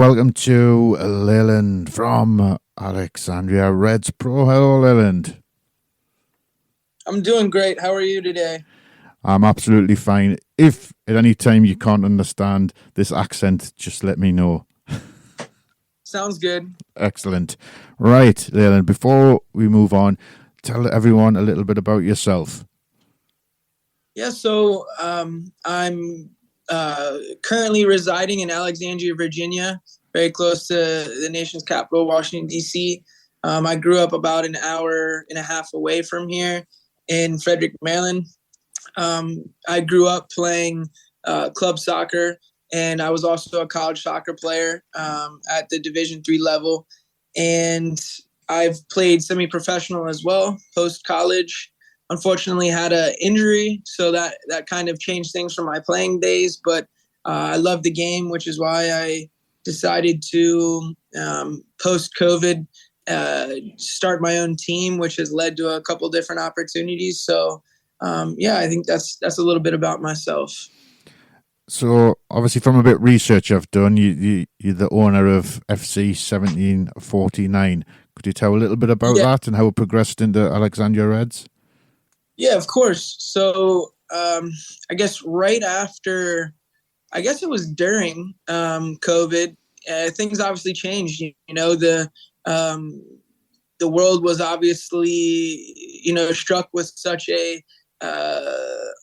Welcome to Leland from Alexandria Reds Pro. Hello, Leland. I'm doing great. How are you today? I'm absolutely fine. If at any time you can't understand this accent, just let me know. Sounds good. Excellent. Right, Leland, before we move on, tell everyone a little bit about yourself. Yeah, so I'm currently residing in Alexandria, Virginia, very close to the nation's capital, Washington, D.C. I grew up about an hour and a half away from here in Frederick, Maryland. I grew up playing club soccer, and I was also a college soccer player at the Division III level. And I've played semi-professional as well, post-college. Unfortunately, had an injury, so that kind of changed things from my playing days. But I love the game, which is why I decided to post-COVID start my own team, which has led to a couple different opportunities. So I think that's a little bit about myself. So, obviously, from a bit of research I've done, you're the owner of FC 1749. Could you tell a little bit about that and how it progressed into Alexandria Reds? Yeah, of course. So I guess right after, I guess it was during COVID, things obviously changed. The world was obviously, struck with such a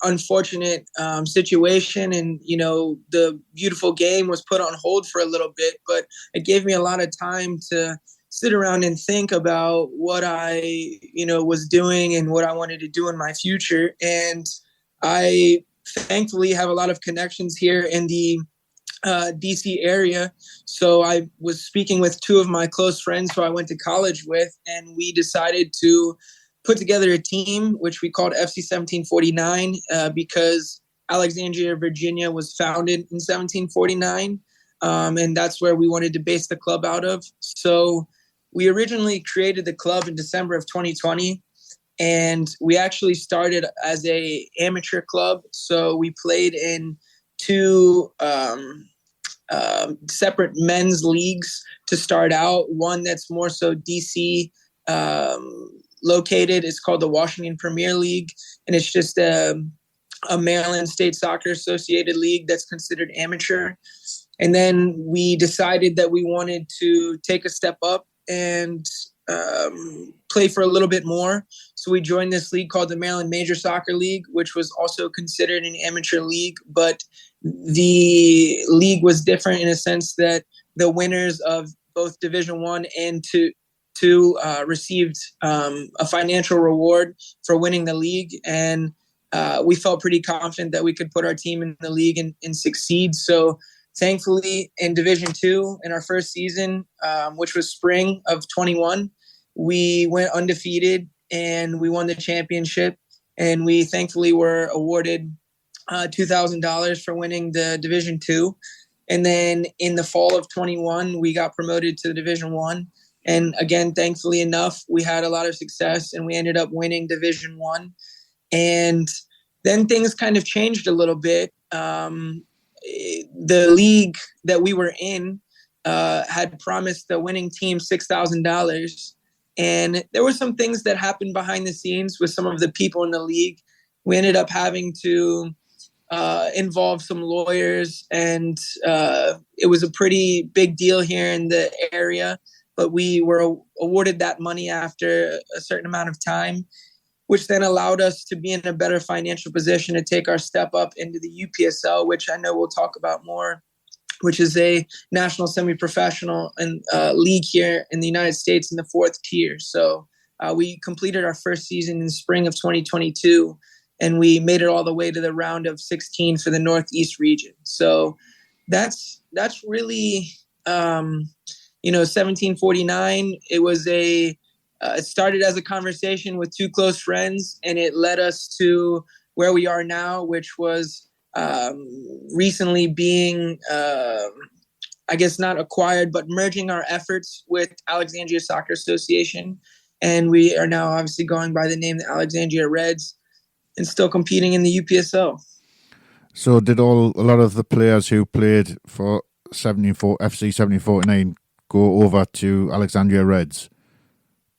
unfortunate situation, and the beautiful game was put on hold for a little bit. But it gave me a lot of time to sit around and think about what I was doing and what I wanted to do in my future. And I thankfully have a lot of connections here in the DC area. So I was speaking with two of my close friends who I went to college with, and we decided to put together a team which we called FC 1749 because Alexandria, Virginia was founded in 1749. And that's where we wanted to base the club out of. So we originally created the club in December of 2020, and we actually started as a amateur club. So we played in two separate men's leagues to start out. One that's more so DC located. It's called the Washington Premier League, and it's just a Maryland State Soccer Associated league that's considered amateur. And then we decided that we wanted to take a step up and play for a little bit more. So we joined this league called the Maryland Major Soccer League, which was also considered an amateur league, but the league was different in a sense that the winners of both Division I and two received a financial reward for winning the league. And we felt pretty confident that we could put our team in the league and succeed. So thankfully, in Division II, in our first season, which was spring of 21, we went undefeated and we won the championship. And we thankfully were awarded $2,000 for winning the Division II. And then in the fall of 21, we got promoted to the Division I. And again, thankfully enough, we had a lot of success and we ended up winning Division I. And then things kind of changed a little bit. The league that we were in had promised the winning team $6,000. And there were some things that happened behind the scenes with some of the people in the league. We ended up having to involve some lawyers, and it was a pretty big deal here in the area. But we were awarded that money after a certain amount of time, which then allowed us to be in a better financial position to take our step up into the UPSL, which I know we'll talk about more, which is a national semi-professional and league here in the United States in the fourth tier. So we completed our first season in spring of 2022, and we made it all the way to the round of 16 for the Northeast region. So that's really, 1749. It was it started as a conversation with two close friends, and it led us to where we are now, which was recently being, I guess not acquired, but merging our efforts with Alexandria Soccer Association. And we are now obviously going by the name the Alexandria Reds and still competing in the UPSL. So did a lot of the players who played for FC 1749 go over to Alexandria Reds?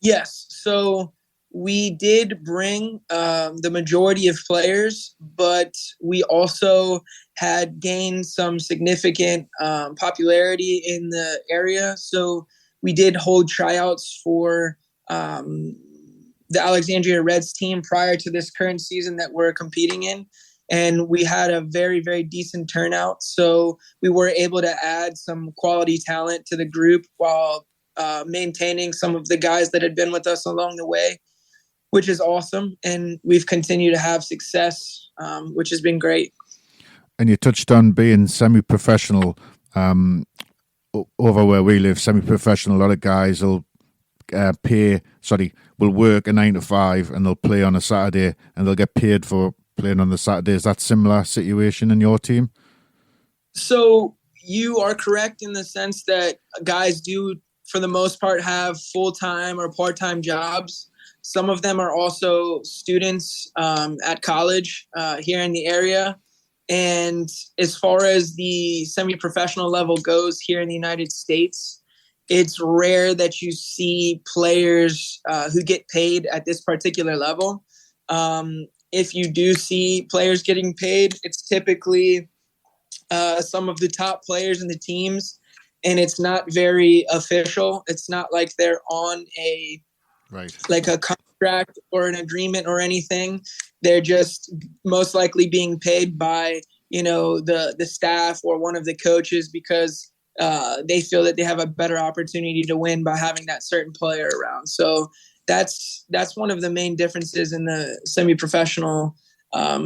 Yes. So we did bring the majority of players, but we also had gained some significant popularity in the area. So we did hold tryouts for the Alexandria Reds team prior to this current season that we're competing in. And we had a very, very decent turnout. So we were able to add some quality talent to the group while maintaining some of the guys that had been with us along the way, which is awesome. And we've continued to have success, which has been great. And you touched on being semi-professional. Over where we live, semi-professional, a lot of guys will will work a 9 to 5 and they'll play on a Saturday and they'll get paid for playing on the Saturday. Is that similar situation in your team? So you are correct in the sense that guys do, for the most part, have full-time or part-time jobs. Some of them are also students at college here in the area. And as far as the semi-professional level goes here in the United States, it's rare that you see players who get paid at this particular level. If you do see players getting paid, it's typically some of the top players in the teams, and it's not very official. It's not like they're on a contract or an agreement or anything. They're just most likely being paid by the staff or one of the coaches because they feel that they have a better opportunity to win by having that certain player around. So that's one of the main differences in the semi-professional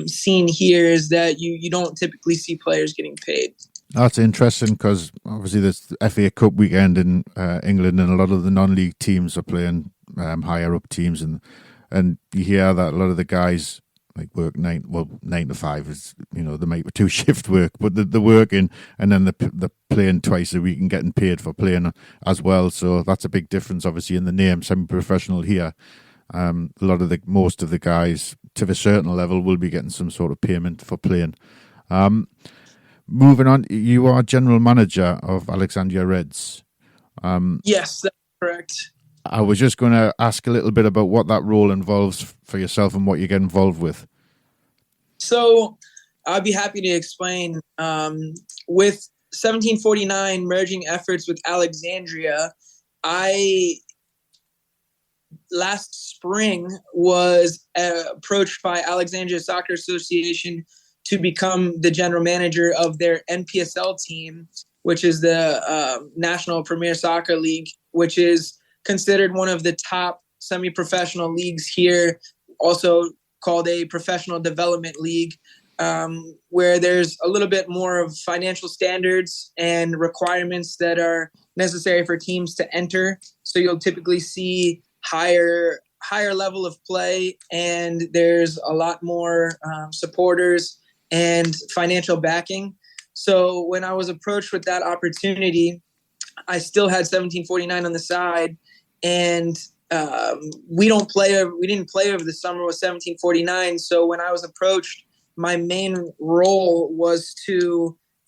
scene here, is that you don't typically see players getting paid. That's interesting because obviously there's the FA Cup weekend in England, and a lot of the non-league teams are playing higher up teams, and you hear that a lot of the guys work 9 to 5 is, they might do shift work, but they're working and then they're playing twice a week and getting paid for playing as well. So that's a big difference, obviously, in the name semi-professional here. Most of the guys to a certain level will be getting some sort of payment for playing. Moving on, you are general manager of Alexandria Reds. Yes, that's correct. I was just going to ask a little bit about what that role involves for yourself and what you get involved with. So I'd be happy to explain. With 1749 merging efforts with Alexandria, I last spring was approached by Alexandria Soccer Association to become the general manager of their NPSL team, which is the National Premier Soccer League, which is considered one of the top semi-professional leagues here, also called a professional development league, where there's a little bit more of financial standards and requirements that are necessary for teams to enter. So you'll typically see higher level of play, and there's a lot more supporters and financial backing. So when I was approached with that opportunity, I still had 1749 on the side, and we didn't play over the summer with 1749. So when I was approached, my main role was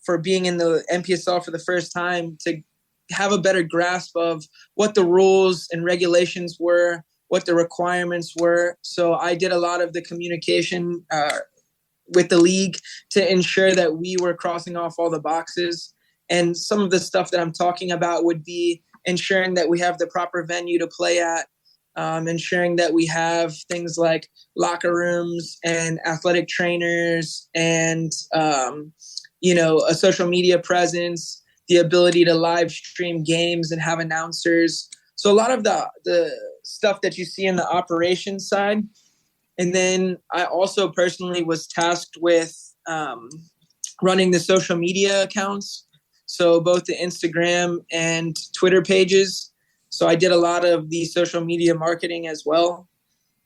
for being in the NPSL for the first time, to have a better grasp of what the rules and regulations were, what the requirements were. So I did a lot of the communication with the league to ensure that we were crossing off all the boxes. And some of the stuff that I'm talking about would be ensuring that we have the proper venue to play at, ensuring that we have things like locker rooms and athletic trainers and, a social media presence, the ability to live stream games and have announcers. So a lot of the stuff that you see in the operations side. And then I also personally was tasked with running the social media accounts. So both the Instagram and Twitter pages. So I did a lot of the social media marketing as well.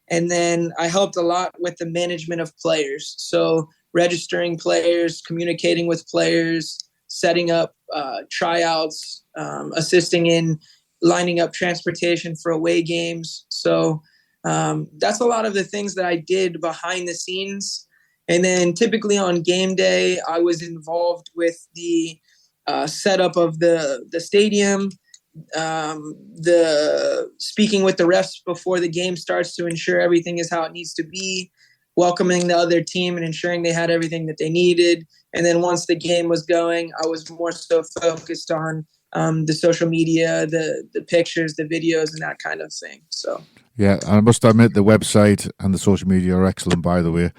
And then I helped a lot with the management of players. So registering players, communicating with players, setting up tryouts, assisting in lining up transportation for away games. So that's a lot of the things that I did behind the scenes. And then typically on game day, I was involved with the setup of the stadium, the speaking with the refs before the game starts to ensure everything is how it needs to be, welcoming the other team and ensuring they had everything that they needed. And then once the game was going, I was more so focused on the social media, the pictures, the videos, and that kind of thing. So. Yeah, I must admit the website and the social media are excellent, by the way.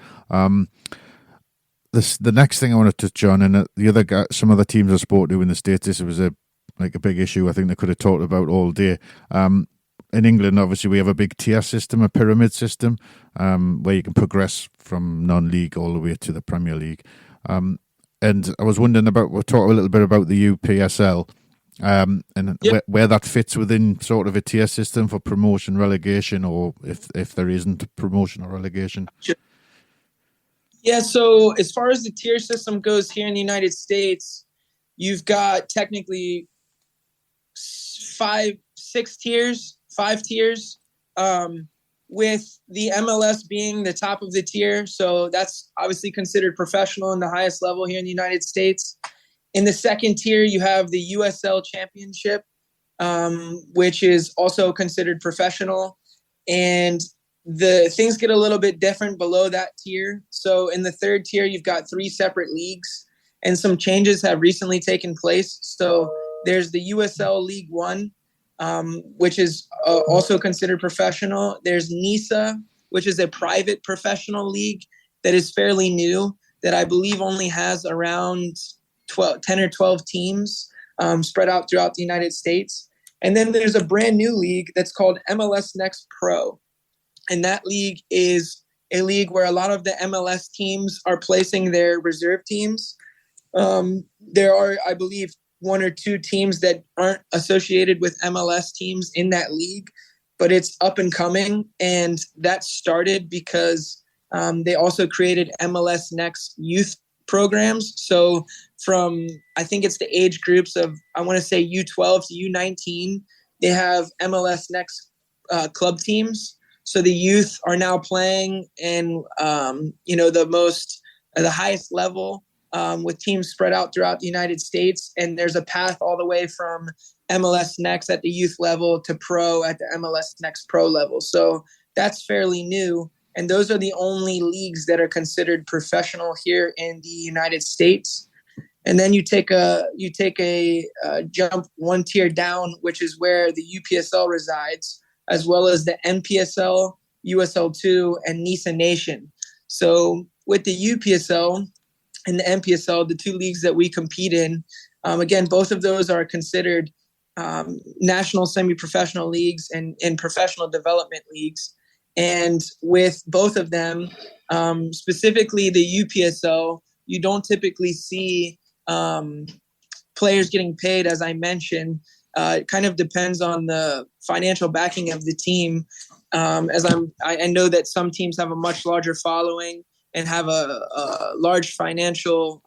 The next thing I want to touch on, and the other guy, some other teams I spoke to in the States, this was a big issue I think they could have talked about all day. In England, obviously, we have a big tier system, a pyramid system, where you can progress from non-league all the way to the Premier League. And I was wondering we'll talk a little bit about the UPSL, and yep, where that fits within sort of a tier system for promotion, relegation, or if there isn't promotion or relegation. Yeah, so as far as the tier system goes here in the United States, you've got technically five tiers, with the MLS being the top of the tier. So that's obviously considered professional in the highest level here in the United States. In the second tier, you have the USL Championship, which is also considered professional. And the things get a little bit different below that tier. So in the third tier, you've got 3 separate leagues, and some changes have recently taken place. So there's the USL League One, which is also considered professional. There's NISA, which is a private professional league that is fairly new, that I believe only has around 10 or 12 teams spread out throughout the United States. And then there's a brand new league that's called MLS Next Pro. And that league is a league where a lot of the MLS teams are placing their reserve teams. There are, I believe, 1 or 2 teams that aren't associated with MLS teams in that league, but it's up and coming. And that started because they also created MLS Next youth programs. So from, I think it's the age groups of, I want to say U12 to U19, they have MLS Next club teams. So the youth are now playing in, the highest level with teams spread out throughout the United States. And there's a path all the way from MLS Next at the youth level to pro at the MLS Next Pro level. So that's fairly new. And those are the only leagues that are considered professional here in the United States. And then you take a jump 1 tier down, which is where the UPSL resides, as well as the NPSL, USL2, and NISA Nation. So with the UPSL and the NPSL, the 2 leagues that we compete in, again, both of those are considered national semi-professional leagues and professional development leagues. And with both of them, specifically the UPSL, you don't typically see players getting paid, as I mentioned. It kind of depends on the financial backing of the team. I know that some teams have a much larger following and have a large financial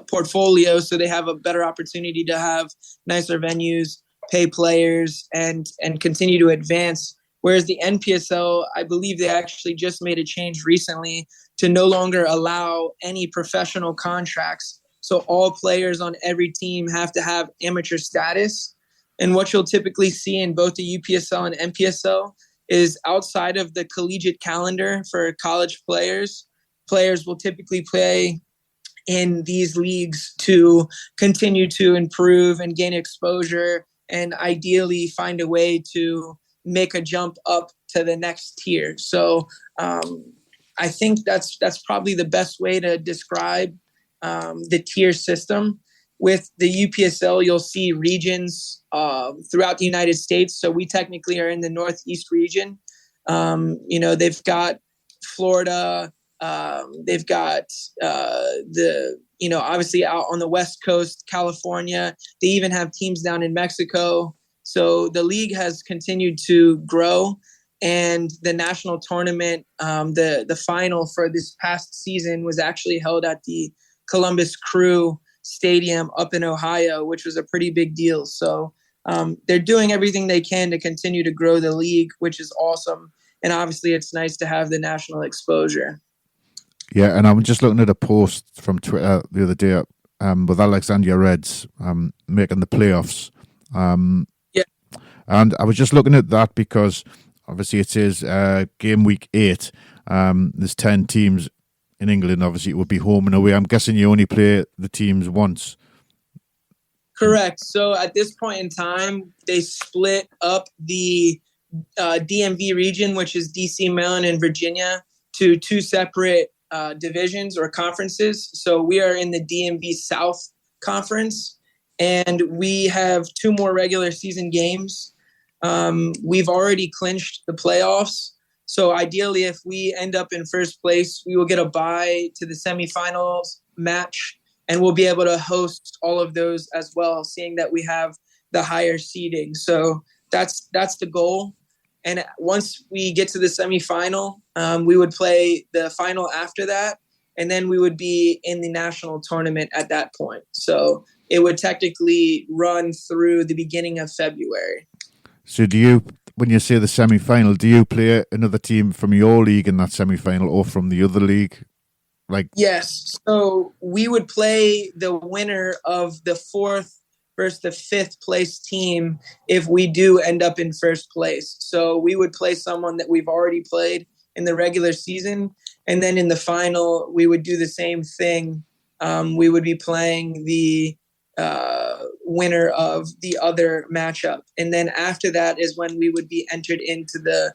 portfolio, so they have a better opportunity to have nicer venues, pay players, and continue to advance. Whereas the NPSL, I believe they actually just made a change recently to no longer allow any professional contracts. So all players on every team have to have amateur status. And what you'll typically see in both the UPSL and NPSL is outside of the collegiate calendar for college players will typically play in these leagues to continue to improve and gain exposure and ideally find a way to make a jump up to the next tier. So I think that's probably the best way to describe the tier system. With the UPSL, you'll see regions throughout the United States. So we technically are in the Northeast region. They've got Florida. They've got obviously out on the West Coast, California. They even have teams down in Mexico. So the league has continued to grow. And the national tournament, the final for this past season was actually held at the Columbus Crew Stadium up in Ohio, which was a pretty big deal. So they're doing everything they can to continue to grow the league, which is awesome. And obviously it's nice to have the national exposure. Yeah, and I'm just looking at a post from Twitter the other day with Alexandria Reds making the playoffs. Yeah. And I was just looking at that because obviously it says game week 8. There's 10 teams in England. Obviously, it would be home and away. I'm guessing you only play the teams once. Correct. So at this point in time, they split up the DMV region, which is DC, Maryland, and Virginia, to 2 separate divisions or conferences. So we are in the DMV South Conference, and we have 2 more regular season games. We've already clinched the playoffs. So ideally, if we end up in first place, we will get a bye to the semifinals match, and we'll be able to host all of those as well, seeing that we have the higher seeding. So that's the goal. And once we get to the semifinal, we would play the final after that, and then we would be in the national tournament at that point. So it would technically run through the beginning of February. So do you, when you say the semi-final, do you play another team from your league in that semi-final or from the other league? Yes. So we would play the winner of the 4th versus the 5th place team if we do end up in first place. So we would play someone that we've already played in the regular season. And then in the final, we would do the same thing. We would be playing the winner of the other matchup. And then after that is when we would be entered into the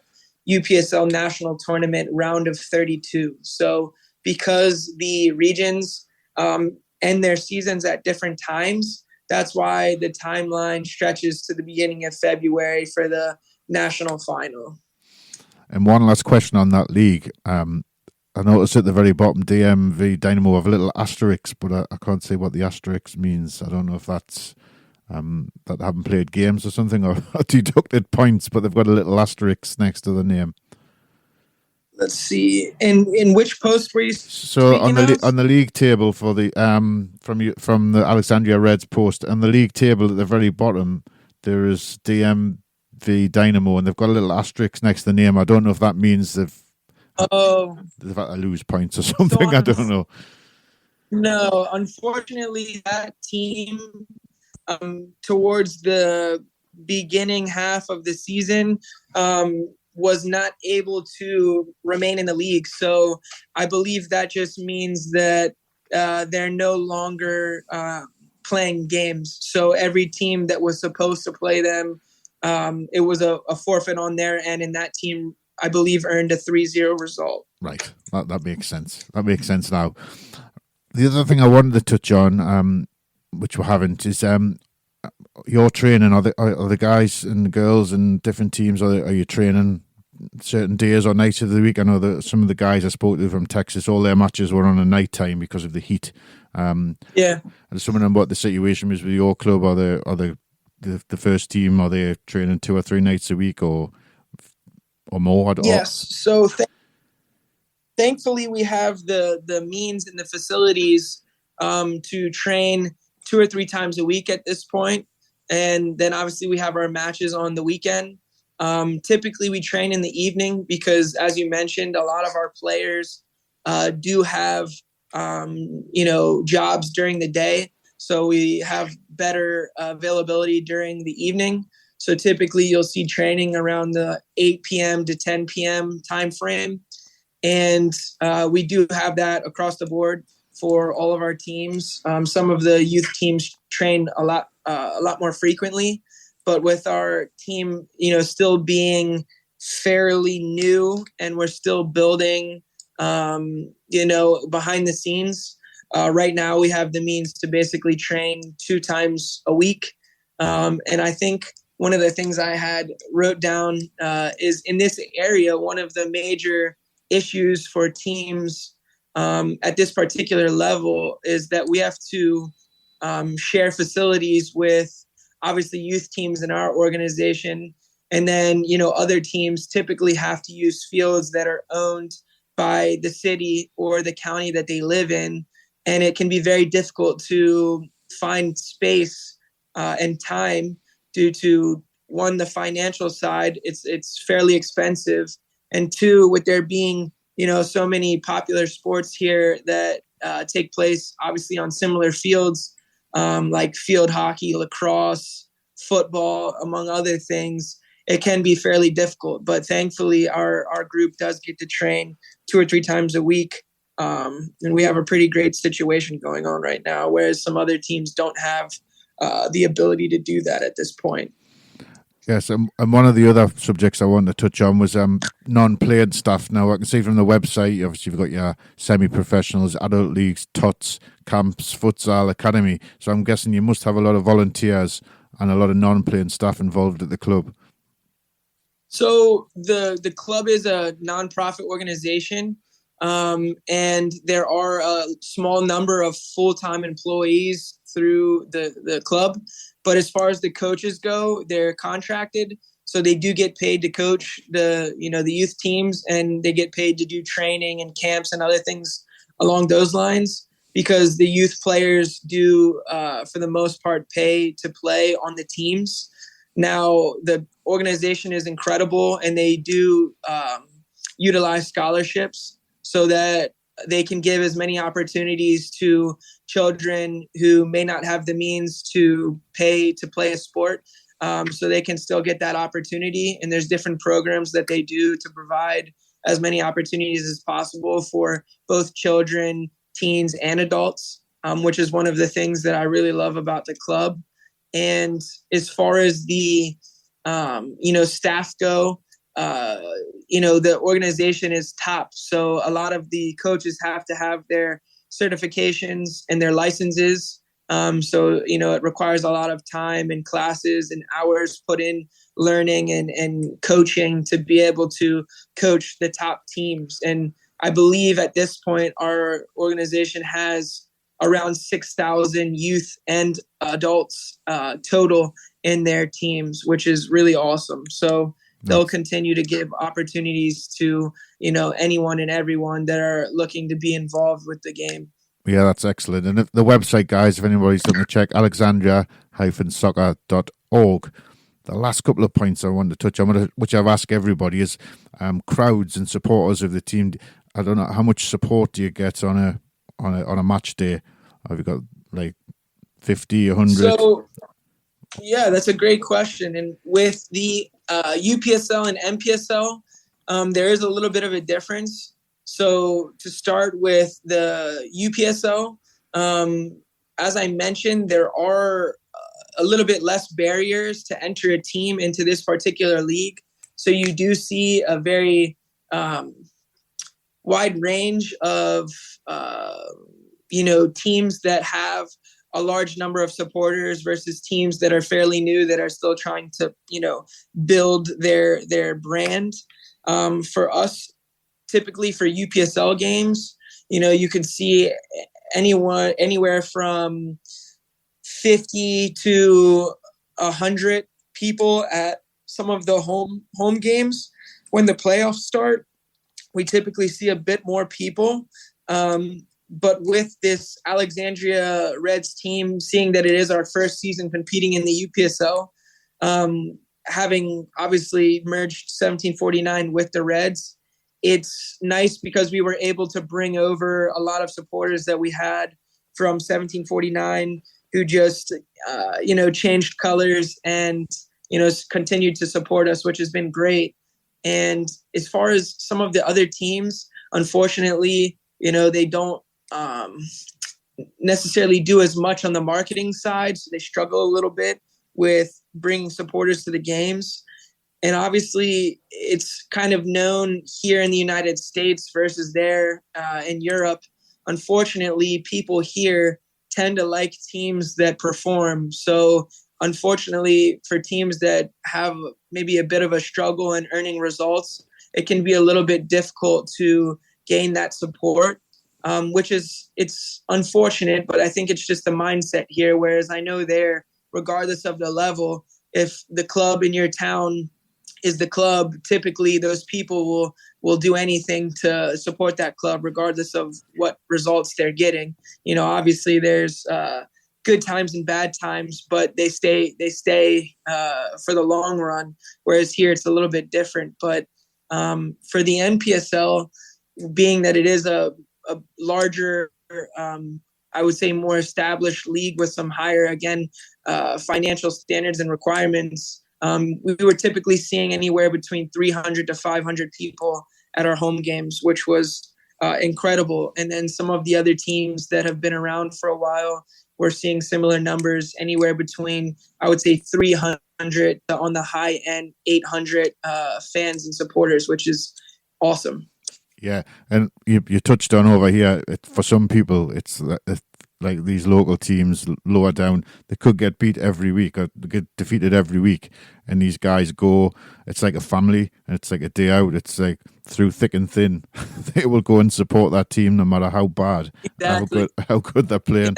UPSL National Tournament round of 32. So because the regions end their seasons at different times, that's why the timeline stretches to the beginning of February for the national final. And one last question on that league. I noticed at the very bottom, DMV Dynamo have a little asterisk, but I can't say what the asterisk means. I don't know if that's that they haven't played games or something, or deducted points, but they've got a little asterisk next to the name. Let's see. In which post were you? So on the league table for the from the Alexandria Reds post, and the league table at the very bottom, there is DMV Dynamo, and they've got a little asterisk next to the name. I don't know if that means they've had to lose points or something. So I don't know. No, unfortunately, that team towards the beginning half of the season was not able to remain in the league. So I believe that just means that they're no longer playing games. So every team that was supposed to play them, it was a forfeit on their end, and that team, I believe, earned a 3-0 result. Right. That makes sense. That makes sense now. The other thing I wanted to touch on, which we haven't, is your training. Are the guys and the girls in different teams, are you training certain days or nights of the week? I know that some of the guys I spoke to from Texas, all their matches were on a night time because of the heat. Yeah. And some of them, what the situation was with your club, or the first team, are they training 2 or 3 nights a week or more? Yes. So thankfully, we have the means and the facilities to train 2 or 3 times a week at this point. And then obviously we have our matches on the weekend. Typically we train in the evening because, as you mentioned, a lot of our players do have, jobs during the day. So we have better availability during the evening. So typically you'll see training around the 8 p.m. to 10 p.m. time frame. And we do have that across the board for all of our teams. Some of the youth teams train a lot more frequently, but with our team, still being fairly new and we're still building, behind the scenes. Right now we have the means to basically train 2 times a week. And I think one of the things I had wrote down is in this area, one of the major issues for teams at this particular level is that we have to share facilities with obviously youth teams in our organization. And then, other teams typically have to use fields that are owned by the city or the county that they live in. And it can be very difficult to find space and time due to, one, the financial side. It's fairly expensive. And 2, with there being, so many popular sports here that take place obviously on similar fields, like field hockey, lacrosse, football, among other things, it can be fairly difficult. But thankfully, our group does get to train 2 or 3 times a week. And we have a pretty great situation going on right now, whereas some other teams don't have the ability to do that at this point. Yes, and one of the other subjects I wanted to touch on was non-playing staff. Now, I can see from the website, obviously, you've got your semi-professionals, adult leagues, TOTS, camps, futsal, academy. So I'm guessing you must have a lot of volunteers and a lot of non-playing staff involved at the club. So the club is a nonprofit organization, and there are a small number of full-time employees through the club. But as far as the coaches go, they're contracted, so they do get paid to coach the youth teams, and they get paid to do training and camps and other things along those lines, because the youth players do, for the most part, pay to play on the teams. Now, the organization is incredible, and they do utilize scholarships so that they can give as many opportunities to children who may not have the means to pay to play a sport, so they can still get that opportunity. And there's different programs that they do to provide as many opportunities as possible for both children, teens, and adults, which is one of the things that I really love about the club. And as far as the staff go, the organization is top. So a lot of the coaches have to have their certifications and their licenses. So it requires a lot of time and classes and hours put in learning and coaching to be able to coach the top teams. And I believe at this point, our organization has around 6,000 youth and adults total in their teams, which is really awesome. So they'll continue to give opportunities to, anyone and everyone that are looking to be involved with the game. Yeah, that's excellent. And if the website, guys, if anybody's looking to check, alexandria-soccer.org. The last couple of points I wanted to touch on, which I've asked everybody, is crowds and supporters of the team. I don't know, how much support do you get on a match day? Have you got like 50, 100? So, yeah, that's a great question. And with the UPSL and MPSL, there is a little bit of a difference. So to start with the UPSL, as I mentioned, there are a little bit less barriers to enter a team into this particular league. So you do see a very wide range of teams that have a large number of supporters versus teams that are fairly new, that are still trying to, build their brand. For us, typically for UPSL games, you can see anywhere from 50 to 100 people at some of the home games. When the playoffs start, we typically see a bit more people. But with this Alexandria Reds team, seeing that it is our first season competing in the UPSL, having obviously merged 1749 with the Reds, it's nice because we were able to bring over a lot of supporters that we had from 1749 who just, changed colors and, continued to support us, which has been great. And as far as some of the other teams, unfortunately, they don't necessarily do as much on the marketing side. So they struggle a little bit with bringing supporters to the games. And obviously, it's kind of known here in the United States versus there in Europe. Unfortunately, people here tend to like teams that perform. So unfortunately, for teams that have maybe a bit of a struggle in earning results, it can be a little bit difficult to gain that support, it's unfortunate, but I think it's just the mindset here. Whereas I know there, regardless of the level, if the club in your town is the club, typically those people will do anything to support that club, regardless of what results they're getting. Obviously there's good times and bad times, but they stay for the long run. Whereas here it's a little bit different. But for the NPSL, being that it is a larger I would say, more established league with some higher, again, financial standards and requirements, we were typically seeing anywhere between 300 to 500 people at our home games, which was incredible. And then some of the other teams that have been around for a while, we're seeing similar numbers, anywhere between, I would say, 300 to, on the high end, 800 fans and supporters, which is awesome. Yeah, and you touched on over here, for some people, it's like these local teams lower down, they could get beat every week or get defeated every week. And these guys go, it's like a family, and it's like a day out. It's like through thick and thin, they will go and support that team no matter how bad, exactly. how good they're playing.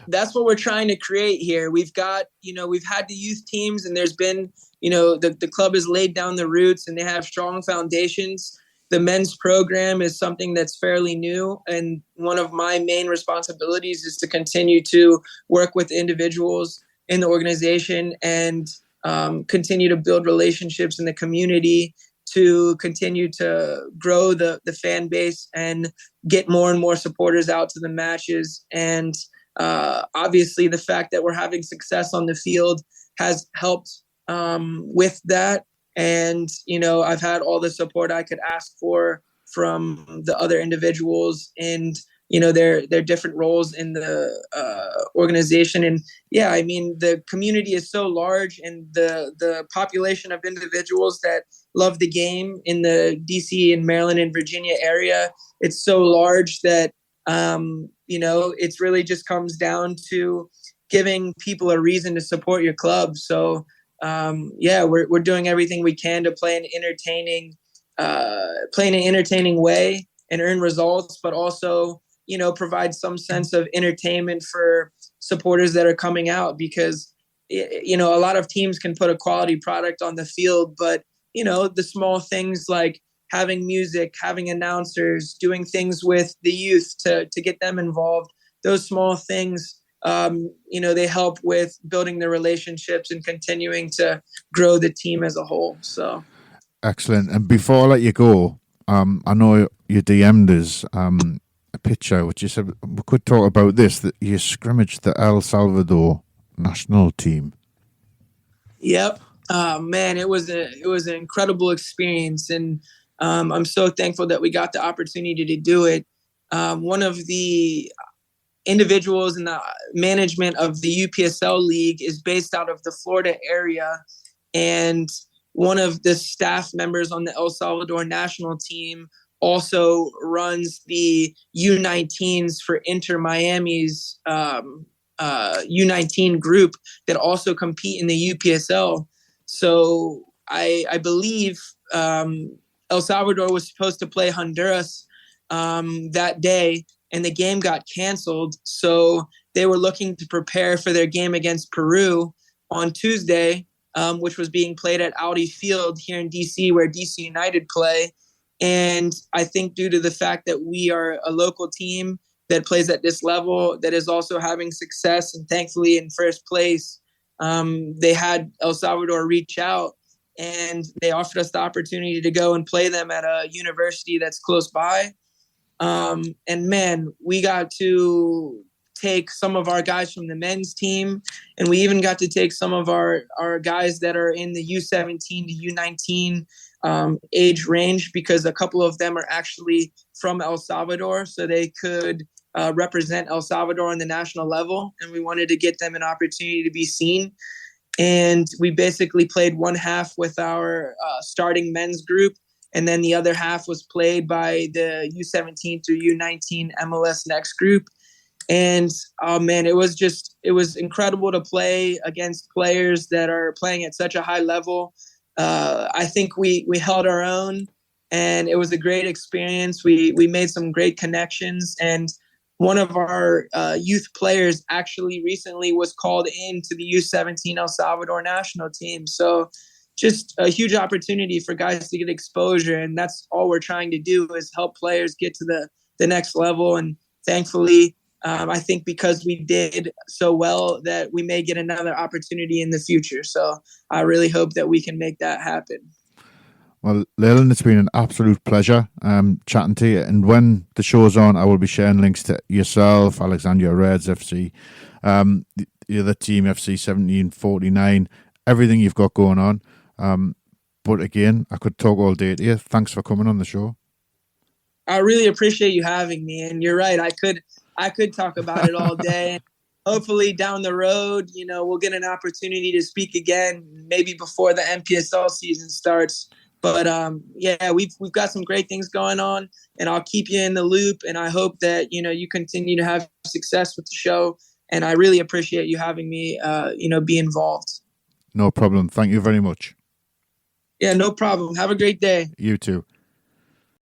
That's what we're trying to create here. We've got, we've had the youth teams, and there's been, the club has laid down the roots and they have strong foundations. The men's program is something that's fairly new. And one of my main responsibilities is to continue to work with individuals in the organization and continue to build relationships in the community, to continue to grow the fan base and get more and more supporters out to the matches. And obviously the fact that we're having success on the field has helped with that. And, I've had all the support I could ask for from the other individuals and, their different roles in the organization. And yeah, I mean, the community is so large, and the population of individuals that love the game in the DC and Maryland and Virginia area, it's so large that, it's really just comes down to giving people a reason to support your club. So, we're doing everything we can to play an entertaining way and earn results, but also, provide some sense of entertainment for supporters that are coming out, because, a lot of teams can put a quality product on the field, but, the small things like having music, having announcers, doing things with the youth to get them involved, those small things, they help with building the relationships and continuing to grow the team as a whole. So excellent. And before I let you go, I know you DM'd us a picture which you said we could talk about this, that you scrimmaged the El Salvador national team. Yep. Man, it was an incredible experience, and I'm so thankful that we got the opportunity to do it. One of the individuals in the management of the UPSL league is based out of the Florida area, and one of the staff members on the El Salvador national team also runs the U19s for Inter Miami's U19 group that also compete in the UPSL. So I believe El Salvador was supposed to play Honduras that day, and the game got canceled. So they were looking to prepare for their game against Peru on Tuesday, which was being played at Audi Field here in DC, where DC United play. And I think due to the fact that we are a local team that plays at this level, that is also having success and thankfully in first place, they had El Salvador reach out and they offered us the opportunity to go and play them at a university that's close by. And man, we got to take some of our guys from the men's team, and we even got to take some of our guys that are in the U17 to U19 age range, because a couple of them are actually from El Salvador, so they could represent El Salvador on the national level, and we wanted to get them an opportunity to be seen. And we basically played one half with our starting men's group, and then the other half was played by the U17 through U19 MLS Next group. And man, it was incredible to play against players that are playing at such a high level. I think we held our own, and it was a great experience. We made some great connections, and one of our youth players actually recently was called into the U17 El Salvador national team. So just a huge opportunity for guys to get exposure. And that's all we're trying to do, is help players get to the next level. And thankfully, I think because we did so well, that we may get another opportunity in the future. So I really hope that we can make that happen. Well, Leland, it's been an absolute pleasure chatting to you. And when the show's on, I will be sharing links to yourself, Alexandria Reds FC, the other team, FC 1749, everything you've got going on. But again, I could talk all day to you. Thanks for coming on the show. I really appreciate you having me. And you're right, I could talk about it all day. Hopefully down the road, we'll get an opportunity to speak again, maybe before the NPSL season starts. But we've got some great things going on, and I'll keep you in the loop. And I hope that you continue to have success with the show. And I really appreciate you having me, be involved. No problem. Thank you very much. Yeah, no problem. Have a great day. You too.